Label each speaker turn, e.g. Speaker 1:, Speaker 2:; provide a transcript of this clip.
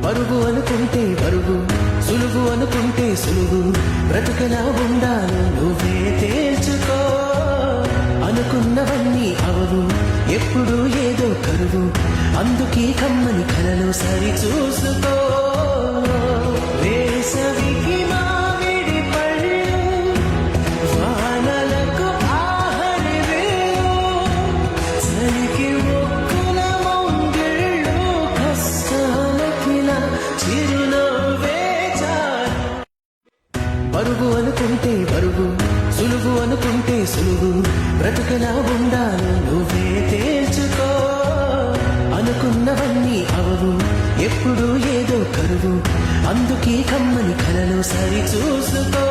Speaker 1: బరువు అనుకుంటే బరువు, సులువు అనుకుంటే సులువు, బ్రతుకెలా ఉండాలో నువ్వే తేల్చుకో. అనుకున్నవన్నీ అవవు, ఎప్పుడు ఏదో కరువు, అందుకే కమ్మని కలలో సరి చూసుకో. వేసవికి మామిడి పళ్ళు, వానలకు ఆహరి వేలు, చలికి మొక్కుల మొంగిళ్ళు, కష్టాలకిలా చిరునవ్వే చాలు. బరువు అనుకుంటే బరువు, సులువు అనుకుంటే సులువు, బ్రతుకెలా ఉండాలో నువ్వే తేల్చుకో. అనుకున్నవన్నీ అవవు, ఎప్పుడు ఏదో కరువు, అందుకే కమ్మని కలలో సరి చూసుకో.